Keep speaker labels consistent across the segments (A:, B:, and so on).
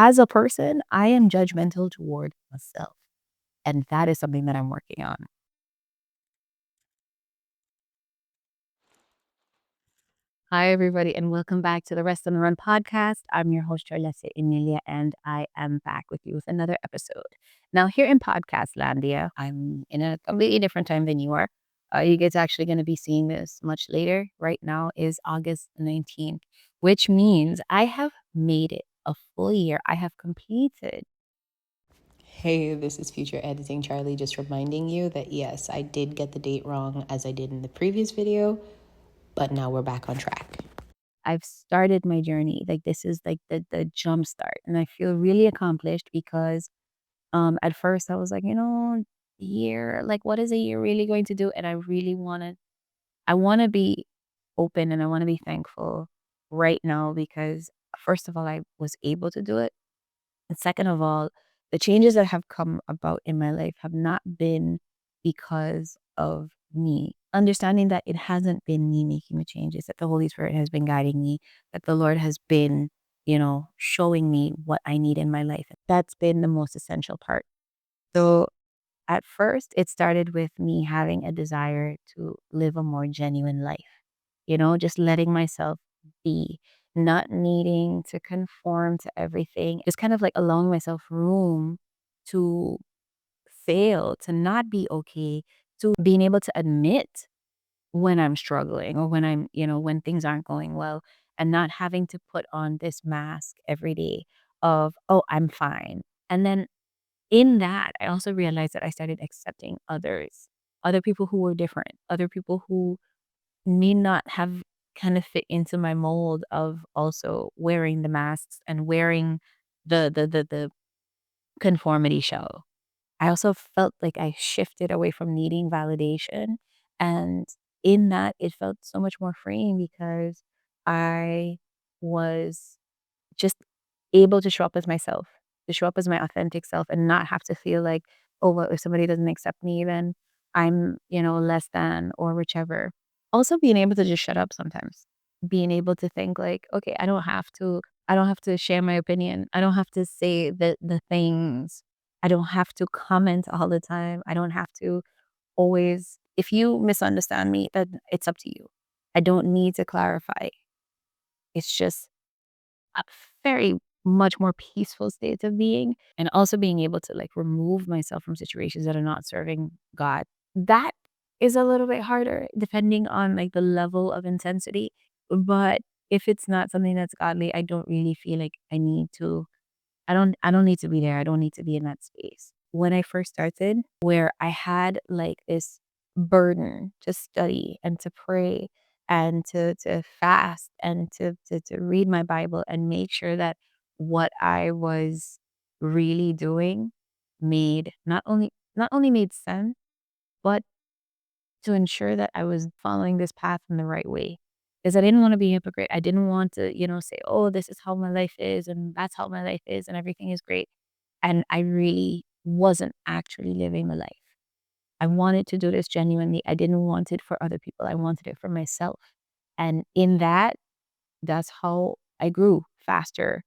A: as a person, I am judgmental toward myself. And that is something that I'm working on. Hi, everybody, and welcome back to the Rest and the Run podcast. I'm your host, Charlessa Emilia, and I am back with you with another episode. Now, here in Podcast Landia, I'm in a completely different time than you are. You guys actually going to be seeing this much later. Right now is August 19th, which means I have made it a full year. I have completed.
B: Hey, this is Future Editing Charlie, just reminding you that yes, I did get the date wrong as I did in the previous video, but now we're back on track.
A: I've started my journey. Like this is like the jump start, and I feel really accomplished because at first I was like, year, like what is a year really going to do? And I want to be open and I want to be thankful right now because first of all, I was able to do it. And second of all, the changes that have come about in my life have not been because of me. Understanding that it hasn't been me making the changes, that the Holy Spirit has been guiding me, that the Lord has been, showing me what I need in my life. That's been the most essential part. So at first, it started with me having a desire to live a more genuine life, just letting myself be, not needing to conform to everything, just kind of like allowing myself room to fail, to not be okay, to being able to admit when I'm struggling or when when things aren't going well and not having to put on this mask every day of, oh, I'm fine. And then in that, I also realized that I started accepting others, other people who were different, other people who may not have kind of fit into my mold of also wearing the masks and wearing the conformity show. I also felt like I shifted away from needing validation. And in that, it felt so much more freeing because I was just able to show up as myself, to show up as my authentic self and not have to feel like, oh, well, if somebody doesn't accept me, then I'm, less than or whichever. Also being able to just shut up sometimes. Being able to think like, okay, I don't have to share my opinion. I don't have to say the things. I don't have to comment all the time. I don't have to always if you misunderstand me, then it's up to you. I don't need to clarify. It's just a very much more peaceful state of being and also being able to like remove myself from situations that are not serving God. That is a little bit harder depending on like the level of intensity. But if it's not something that's godly, I don't really feel like I don't need to be there. I don't need to be in that space. When I first started, where I had like this burden to study and to pray and to fast and to read my Bible and make sure that what I was really doing made not only made sense, but to ensure that I was following this path in the right way. Because I didn't want to be a hypocrite. I didn't want to, say, oh, this is how my life is and that's how my life is and everything is great. And I really wasn't actually living the life. I wanted to do this genuinely. I didn't want it for other people. I wanted it for myself. And in that, that's how I grew faster.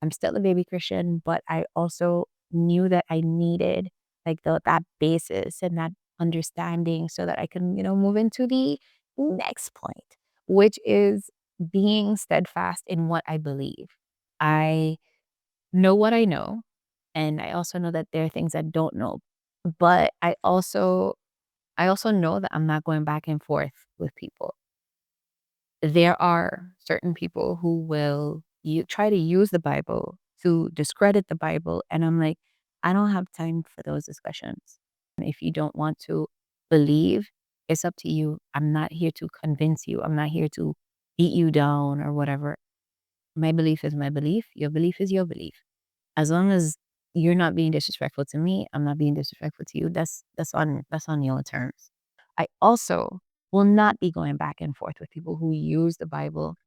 A: I'm still a baby Christian, but I also knew that I needed like that basis and that understanding so that I can, move into the next point, which is being steadfast in what I believe. I know what I know, and I also know that there are things I don't know. But I also know that I'm not going back and forth with people. There are certain people who will try to use the Bible to discredit the Bible. And I'm like, I don't have time for those discussions. And if you don't want to believe, it's up to you. I'm not here to convince you. I'm not here to beat you down or whatever. My belief is my belief. Your belief is your belief. As long as you're not being disrespectful to me, I'm not being disrespectful to you. That's on your terms. I also will not be going back and forth with people who use the Bible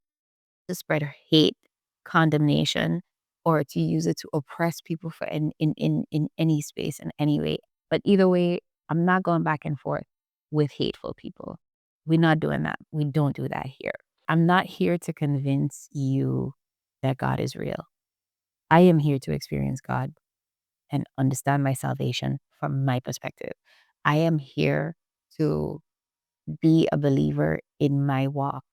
A: to spread hate, condemnation, or to use it to oppress people for in any space in any way. But either way, I'm not going back and forth with hateful people. We're not doing that. We don't do that here. I'm not here to convince you that God is real. I am here to experience God and understand my salvation from my perspective. I am here to be a believer in my walk.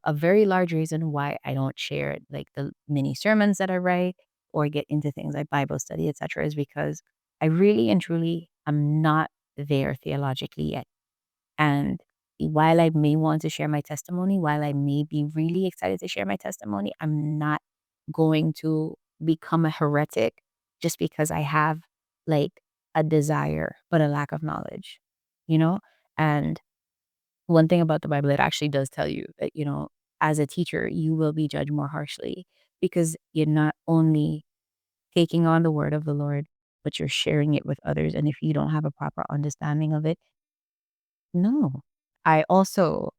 A: A very large reason why I don't share like the mini sermons that I write or get into things like Bible study, etc., is because I really and truly am not there theologically yet. And while I may want to share my testimony, while I may be really excited to share my testimony, I'm not going to become a heretic just because I have like a desire, but a lack of knowledge, you know? And one thing about the Bible, it actually does tell you that, as a teacher, you will be judged more harshly because you're not only taking on the word of the Lord, but you're sharing it with others. And if you don't have a proper understanding of it, no. I also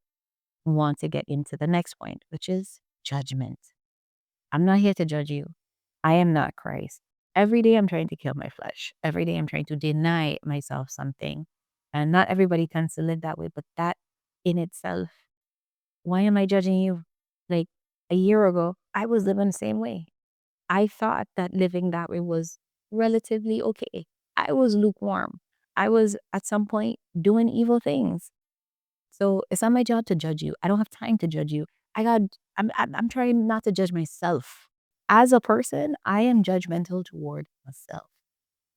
A: want to get into the next point, which is judgment. I'm not here to judge you. I am not Christ. Every day I'm trying to kill my flesh. Every day I'm trying to deny myself something. And not everybody tends to live that way, but that in itself, why am I judging you? Like a year ago, I was living the same way. I thought that living that way was relatively okay. I was lukewarm. I was at some point doing evil things. So it's not my job to judge you. I don't have time to judge you. I got I'm trying not to judge myself. As a person, I am judgmental toward myself.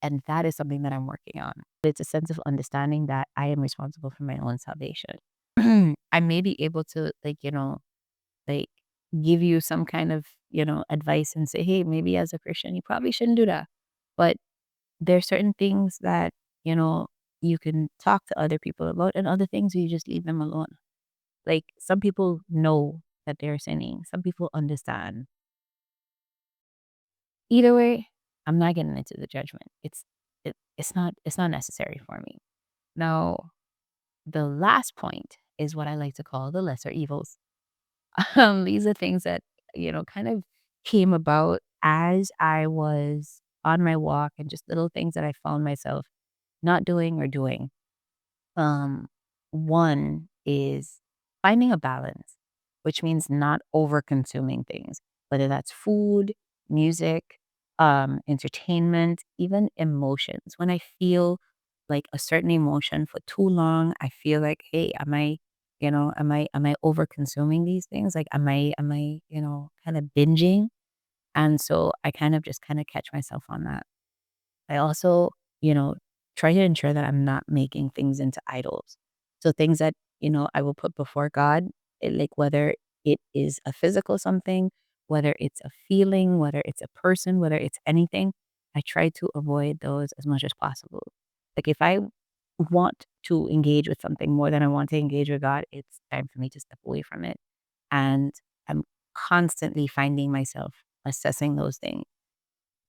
A: And that is something that I'm working on. It's a sense of understanding that I am responsible for my own salvation. I may be able to like give you some kind of, advice and say, hey, maybe as a Christian, you probably shouldn't do that. But there's certain things that, you know, you can talk to other people about and other things you just leave them alone. Like some people know that they're sinning. Some people understand. Either way, I'm not getting into the judgment. It's not necessary for me. Now, the last point is what I like to call the lesser evils. These are things that, kind of came about as I was on my walk and just little things that I found myself not doing or doing. Um, One is finding a balance, which means not over consuming things, whether that's food, music, entertainment, even emotions. When I feel like a certain emotion for too long, I feel like, hey, am I over consuming these things? Like, am I, kind of binging? And so I kind of just kind of catch myself on that. I also, you know, try to ensure that I'm not making things into idols. So things that, I will put before God, like whether it is a physical something, whether it's a feeling, whether it's a person, whether it's anything, I try to avoid those as much as possible. Like if I want to engage with something more than I want to engage with God, it's time for me to step away from it. And I'm constantly finding myself assessing those things.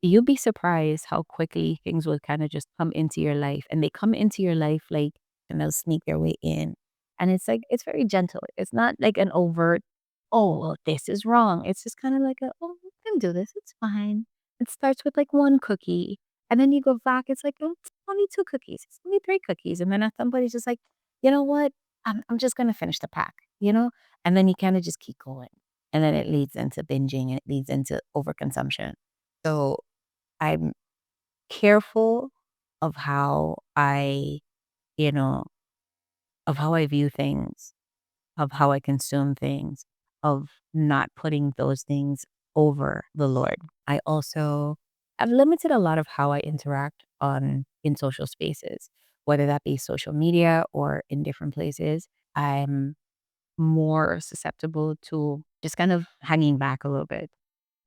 A: You'll be surprised how quickly things will kinda just come into your life, and they come into your life, like and they'll sneak their way in, and it's like it's very gentle. It's not like an overt, "Oh, well, this is wrong." It's just kinda like a, "Oh, we can do this, it's fine." It starts with, like, 1 cookie, and then you go back, it's like, "Oh, it's only 2 cookies, it's only 3 cookies," and then at some point, it's just like, "You know what? I'm just gonna finish the pack," you know? And then you kinda just keep going, and then it leads into binging, and it leads into overconsumption. So I'm careful of how you know, of how I view things, of how I consume things, of not putting those things over the Lord. I also have limited a lot of how I interact on in social spaces, whether that be social media or in different places. I'm more susceptible to just kind of hanging back a little bit.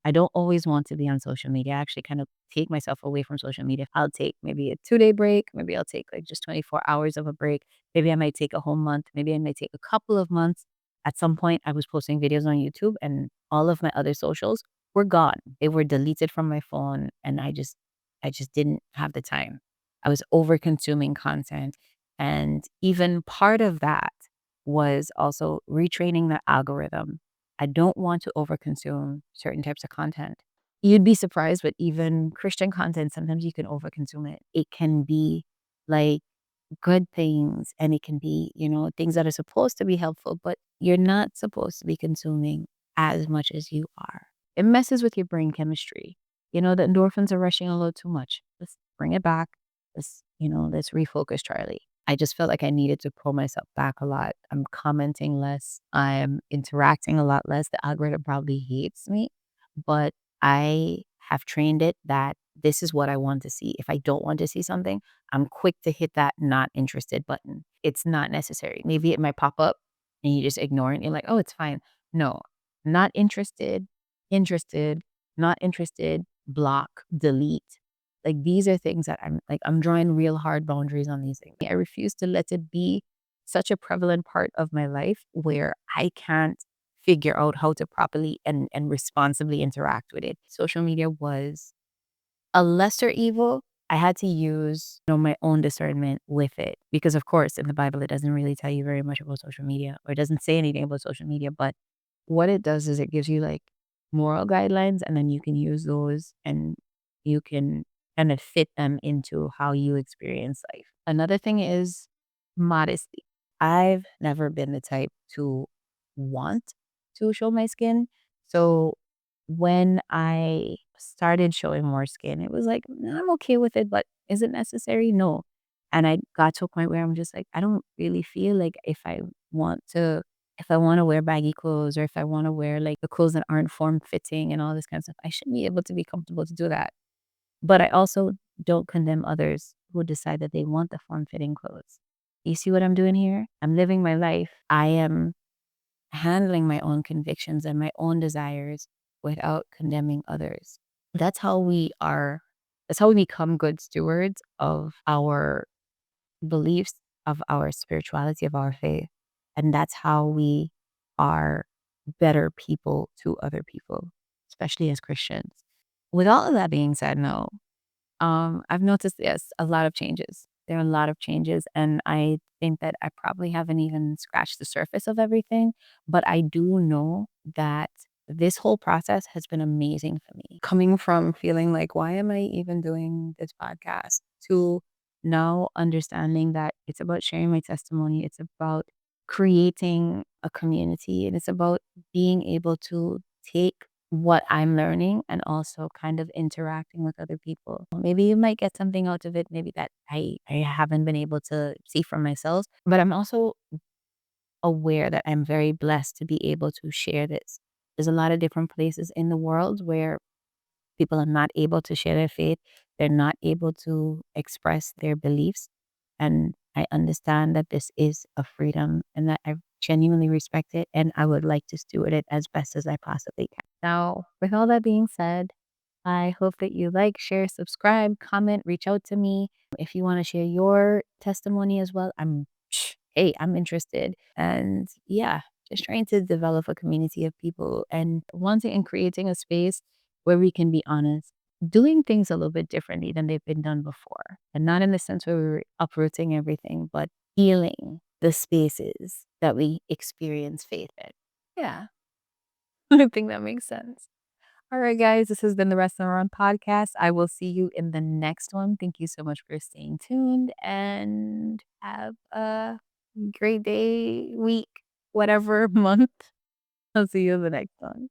A: I don't always want to be on social media. I actually kind of take myself away from social media. I'll take maybe a 2-day break. Maybe I'll take like just 24 hours of a break. Maybe I might take a whole month. Maybe I might take a couple of months. At some point, I was posting videos on YouTube and all of my other socials were gone. They were deleted from my phone and I just didn't have the time. I was over consuming content. And even part of that was also retraining the algorithm. I don't want to overconsume certain types of content. You'd be surprised, but even Christian content, sometimes you can overconsume it. It can be like good things and it can be, things that are supposed to be helpful, but you're not supposed to be consuming as much as you are. It messes with your brain chemistry. the endorphins are rushing a little too much. Let's bring it back. Let's refocus, Charlie. I just felt like I needed to pull myself back a lot. I'm commenting less. I'm interacting a lot less. The algorithm probably hates me, but I have trained it that this is what I want to see. If I don't want to see something, I'm quick to hit that not interested button. It's not necessary. Maybe it might pop up and you just ignore it. You're like, oh, it's fine. No, not interested, interested, not interested, block, delete. Like these are things that I'm drawing real hard boundaries on these things. I refuse to let it be such a prevalent part of my life where I can't figure out how to properly and responsibly interact with it. Social media was a lesser evil. I had to use, my own discernment with it because of course in the Bible it doesn't really tell you very much about social media or it doesn't say anything about social media, but what it does is it gives you like moral guidelines and then you can use those and you can kind of fit them into how you experience life. Another thing is modesty. I've never been the type to want to show my skin. So when I started showing more skin, it was like, "Nah, I'm okay with it, but is it necessary? No." And I got to a point where I'm just like, I don't really feel like if I want to wear baggy clothes or if I want to wear like the clothes that aren't form fitting and all this kind of stuff, I should be able to be comfortable to do that. But I also don't condemn others who decide that they want the form fitting clothes. You see what I'm doing here? I'm living my life. I am handling my own convictions and my own desires without condemning others. That's how we are, that's how we become good stewards of our beliefs, of our spirituality, of our faith. And that's how we are better people to other people, especially as Christians. With all of that being said, no, I've noticed, yes, a lot of changes. There are a lot of changes, and I think that I probably haven't even scratched the surface of everything, but I do know that this whole process has been amazing for me. Coming from feeling like, why am I even doing this podcast? To now understanding that it's about sharing my testimony, it's about creating a community, and it's about being able to take what I'm learning and also kind of interacting with other people. Maybe you might get something out of it, maybe that I haven't been able to see for myself, but I'm also aware that I'm very blessed to be able to share this. There's a lot of different places in the world where people are not able to share their faith. They're not able to express their beliefs. And I understand that this is a freedom and that I genuinely respect it. And I would like to steward it as best as I possibly can. Now, with all that being said, I hope that you like, share, subscribe, comment, reach out to me. If you want to share your testimony as well, hey, I'm interested. And yeah, just trying to develop a community of people and wanting and creating a space where we can be honest, doing things a little bit differently than they've been done before. And not in the sense where we're uprooting everything, but healing the spaces that we experience faith in. Yeah, I think that makes sense. All right, guys, this has been the Rest and Run podcast. I will see you in the next one. Thank you so much for staying tuned and have a great day, week, whatever month. I'll see you in the next one.